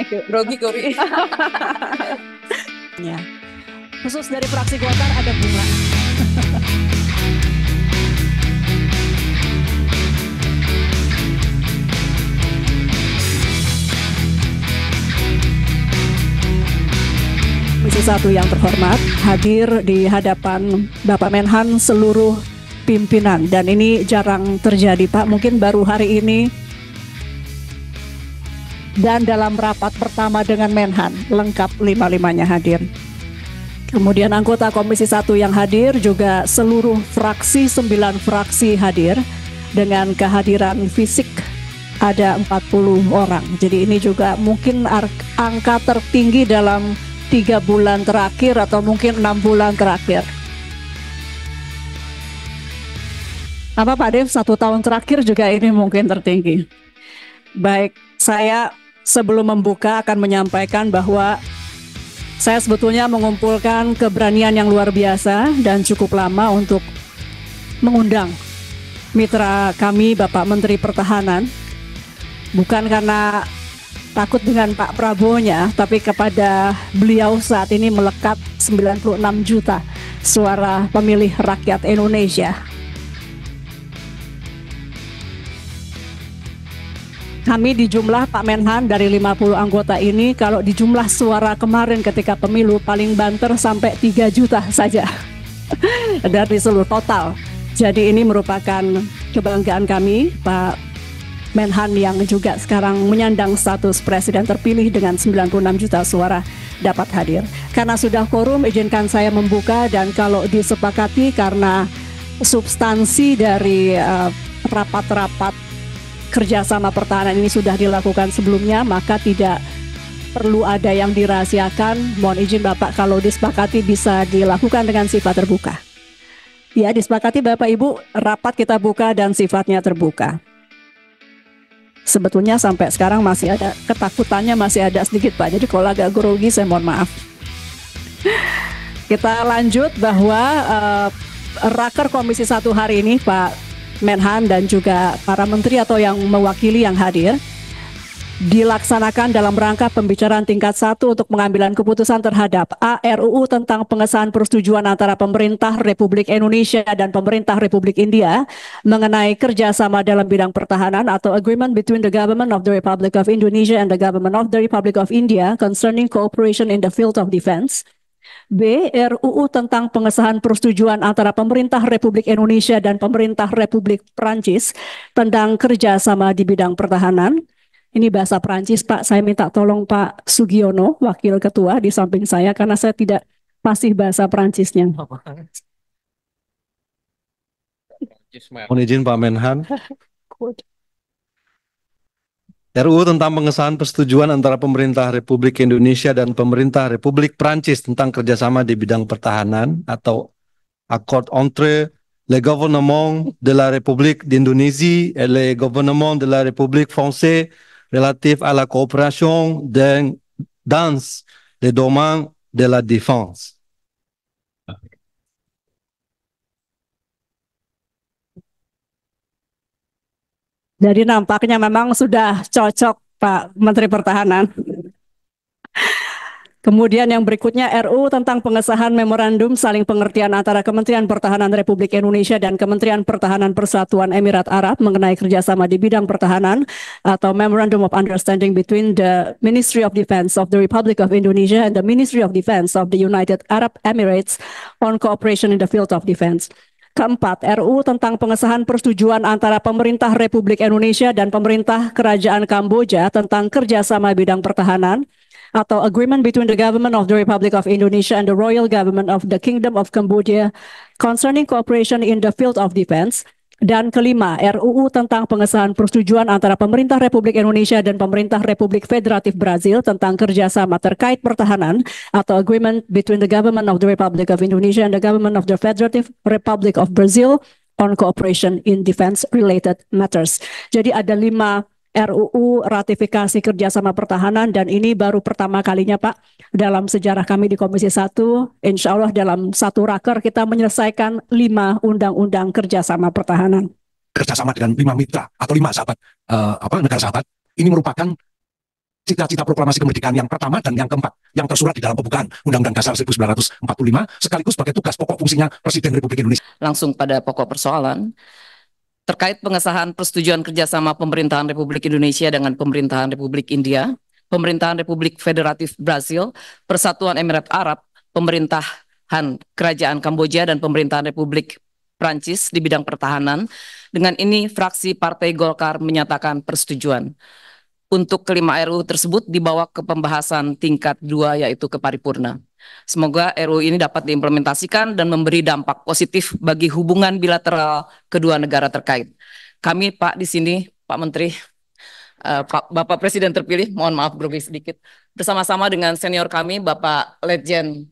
Grogi Gori. Ya. Khusus dari fraksi Golkar ada bunga. Komisi 1 yang terhormat, hadir di hadapan Bapak Menhan seluruh pimpinan, dan ini jarang terjadi Pak, mungkin baru hari ini dan dalam rapat pertama dengan Menhan lengkap lima-limanya hadir. Kemudian anggota Komisi 1 yang hadir juga seluruh fraksi, 9 fraksi hadir dengan kehadiran fisik ada 40 orang. Jadi ini juga mungkin angka tertinggi dalam 3 bulan terakhir atau mungkin 6 bulan terakhir. Apa Pak Dev, 1 tahun terakhir juga ini mungkin tertinggi. Baik, saya sebelum membuka akan menyampaikan bahwa saya sebetulnya mengumpulkan keberanian yang luar biasa dan cukup lama untuk mengundang mitra kami Bapak Menteri Pertahanan. Bukan karena takut dengan Pak Prabowo-nya, tapi kepada beliau saat ini melekat 96 juta suara pemilih rakyat Indonesia. Kami di jumlah Pak Menhan dari 50 anggota ini, kalau di jumlah suara kemarin ketika pemilu paling banter sampai 3 juta saja dari seluruh total. Jadi ini merupakan kebanggaan kami Pak Menhan yang juga sekarang menyandang status presiden terpilih dengan 96 juta suara dapat hadir. Karena sudah quorum, izinkan saya membuka, dan kalau disepakati karena substansi dari rapat-rapat kerjasama pertahanan ini sudah dilakukan sebelumnya, maka tidak perlu ada yang dirahasiakan. Mohon izin Bapak, kalau disepakati bisa dilakukan dengan sifat terbuka. Ya, disepakati Bapak Ibu, rapat kita buka dan sifatnya terbuka. Sebetulnya sampai sekarang masih ada ketakutannya, masih ada sedikit Pak. Jadi kalau agak grogi saya mohon maaf. Kita lanjut bahwa raker Komisi 1 hari ini Pak Menhan dan juga para menteri atau yang mewakili yang hadir dilaksanakan dalam rangka pembicaraan tingkat 1 untuk pengambilan keputusan terhadap RUU tentang pengesahan persetujuan antara pemerintah Republik Indonesia dan pemerintah Republik India mengenai kerjasama dalam bidang pertahanan atau Agreement between the Government of the Republic of Indonesia and the Government of the Republic of India concerning cooperation in the field of defense. B. RUU tentang pengesahan persetujuan antara pemerintah Republik Indonesia dan pemerintah Republik Prancis tentang kerjasama di bidang pertahanan. Ini bahasa Prancis Pak, saya minta tolong Pak Sugiono, Wakil Ketua di samping saya, karena saya tidak fasih bahasa Prancisnya. Mohon izin Pak Menhan. RUU tentang pengesahan persetujuan antara pemerintah Republik Indonesia dan pemerintah Republik Prancis tentang kerjasama di bidang pertahanan atau Accord entre le gouvernement de la République d'Indonésie et le gouvernement de la République française relatif à la coopération dans le domaine de la défense. Jadi nampaknya memang sudah cocok Pak Menteri Pertahanan. Kemudian yang berikutnya RUU tentang pengesahan memorandum saling pengertian antara Kementerian Pertahanan Republik Indonesia dan Kementerian Pertahanan Persatuan Emirat Arab mengenai kerjasama di bidang pertahanan atau Memorandum of Understanding between the Ministry of Defense of the Republic of Indonesia and the Ministry of Defense of the United Arab Emirates on cooperation in the field of defense. Keempat, RUU tentang pengesahan persetujuan antara pemerintah Republik Indonesia dan pemerintah Kerajaan Kamboja tentang kerjasama bidang pertahanan atau Agreement between the Government of the Republic of Indonesia and the Royal Government of the Kingdom of Cambodia concerning cooperation in the field of defense. Dan kelima, RUU tentang pengesahan persetujuan antara pemerintah Republik Indonesia dan pemerintah Republik Federatif Brazil tentang kerjasama terkait pertahanan atau Agreement between the Government of the Republic of Indonesia and the Government of the Federative Republic of Brazil on cooperation in defense-related matters. Jadi ada 5 RUU ratifikasi kerjasama pertahanan, dan ini baru pertama kalinya Pak dalam sejarah kami di Komisi 1. Insya Allah dalam satu raker kita menyelesaikan 5 undang-undang kerjasama pertahanan. Kerjasama dengan 5 mitra atau 5 sahabat negara sahabat ini merupakan cita-cita proklamasi kemerdekaan yang pertama dan yang keempat yang tersurat di dalam pembukaan Undang-Undang Dasar 1945 sekaligus sebagai tugas pokok fungsinya Presiden Republik Indonesia. Langsung pada pokok persoalan terkait pengesahan persetujuan kerjasama pemerintahan Republik Indonesia dengan pemerintahan Republik India, pemerintahan Republik Federatif Brasil, Persatuan Emirat Arab, pemerintahan Kerajaan Kamboja, dan pemerintahan Republik Prancis di bidang pertahanan. Dengan ini, fraksi Partai Golkar menyatakan persetujuan. Untuk kelima RUU tersebut dibawa ke pembahasan tingkat 2, yaitu ke paripurna. Semoga RUU ini dapat diimplementasikan dan memberi dampak positif bagi hubungan bilateral kedua negara terkait. Kami, Pak, di sini, Pak Menteri, Bapak Presiden terpilih, mohon maaf grogi sedikit, bersama-sama dengan senior kami, Bapak Letjen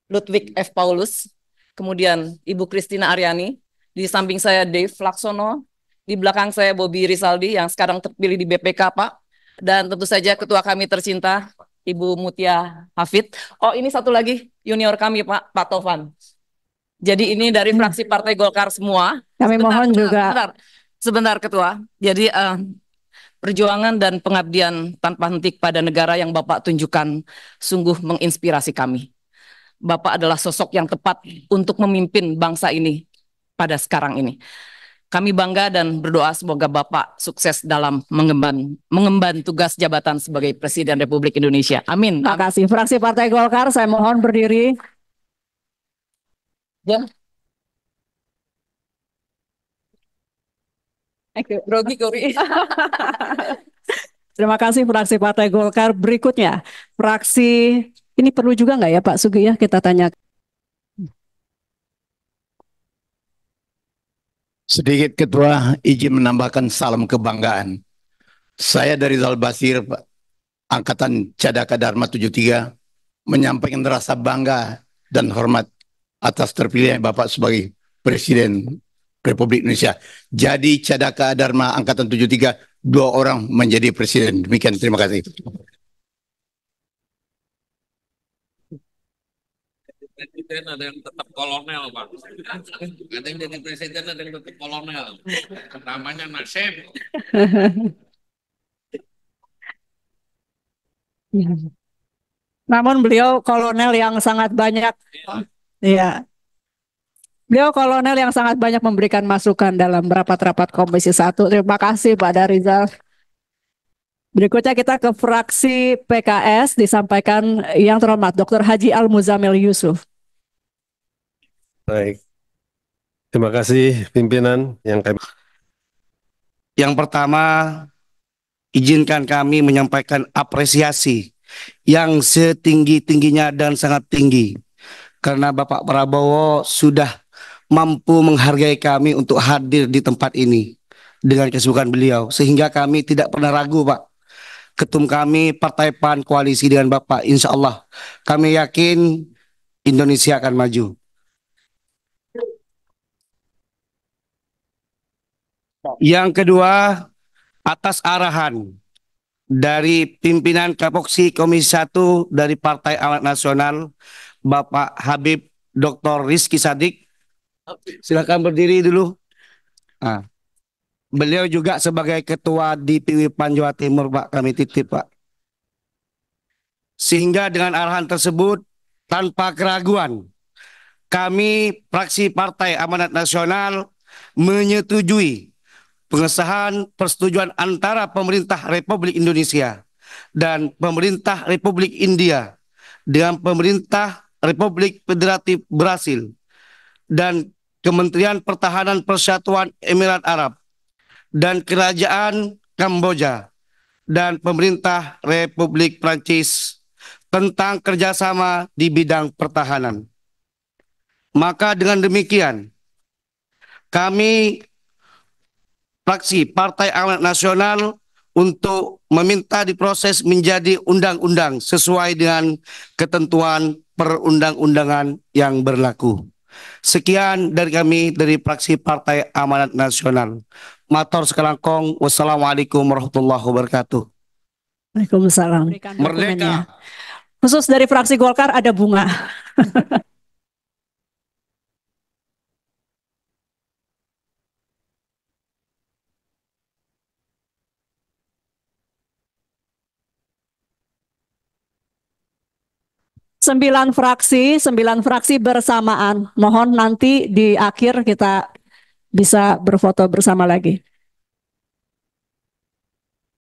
Ludwig F. Paulus, kemudian Ibu Christina Aryani, di samping saya Dave Laksono, di belakang saya Bobi Rizaldi yang sekarang terpilih di BPK, Pak, dan tentu saja ketua kami tercinta, Ibu Mutia Hafid. Oh, ini satu lagi junior kami, Pak Tovan. Jadi ini dari fraksi Partai Golkar semua. Kami mohon juga. Sebentar Ketua. Jadi perjuangan dan pengabdian tanpa henti pada negara yang Bapak tunjukkan sungguh menginspirasi kami. Bapak adalah sosok yang tepat untuk memimpin bangsa ini pada sekarang ini. Kami bangga dan berdoa semoga Bapak sukses dalam mengemban tugas jabatan sebagai Presiden Republik Indonesia. Amin. Terima kasih. Fraksi Partai Golkar, saya mohon berdiri. Ya. Grogi, Gori. Terima kasih fraksi Partai Golkar. Berikutnya, fraksi ini perlu juga nggak ya Pak Sugi ya kita tanya. Sedikit Ketua, izin menambahkan salam kebanggaan. Saya dari Zal Basir, Pak, Angkatan Cadaka Dharma 73, menyampaikan rasa bangga dan hormat atas terpilihnya Bapak sebagai Presiden Republik Indonesia. Jadi Cadaka Dharma Angkatan 73, 2 orang menjadi Presiden. Demikian, terima kasih. Presiden ada yang tetap kolonel, Pak. Ada yang jadi presiden, ada yang tetap kolonel. Namanya nasib. Namun beliau kolonel yang sangat banyak. Ya. Beliau kolonel yang sangat banyak memberikan masukan dalam rapat-rapat Komisi 1. Terima kasih Pak Darizal. Berikutnya kita ke fraksi PKS, disampaikan yang terhormat Dr. Haji Al-Muzamil Yusuf. Baik. Terima kasih pimpinan Yang pertama, izinkan kami menyampaikan apresiasi yang setinggi-tingginya dan sangat tinggi karena Bapak Prabowo sudah mampu menghargai kami untuk hadir di tempat ini dengan kesibukan beliau, sehingga kami tidak pernah ragu, Pak. Ketum kami Partai PAN koalisi dengan Bapak, insya Allah kami yakin Indonesia akan maju. Yang kedua, atas arahan dari pimpinan Kapoksi Komisi 1 dari Partai Amanat Nasional, Bapak Habib Dr. Rizky Sadik, silakan berdiri dulu. Nah, beliau juga sebagai Ketua DPW PAN Jawa Timur, Pak, kami titip, Pak. Sehingga dengan arahan tersebut, tanpa keraguan, kami fraksi Partai Amanat Nasional menyetujui pengesahan persetujuan antara pemerintah Republik Indonesia dan pemerintah Republik India dengan pemerintah Republik Federatif Brasil dan Kementerian Pertahanan Persatuan Emirat Arab dan Kerajaan Kamboja dan pemerintah Republik Prancis tentang kerjasama di bidang pertahanan. Maka dengan demikian, kami fraksi Partai Amanat Nasional untuk meminta diproses menjadi undang-undang sesuai dengan ketentuan perundang-undangan yang berlaku. Sekian dari kami dari fraksi Partai Amanat Nasional. Matur sekelangkong. Wassalamualaikum warahmatullahi wabarakatuh. Waalaikumsalam. Merdeka. Khusus dari fraksi Golkar ada bunga. 9 fraksi bersamaan. Mohon nanti di akhir kita bisa berfoto bersama lagi.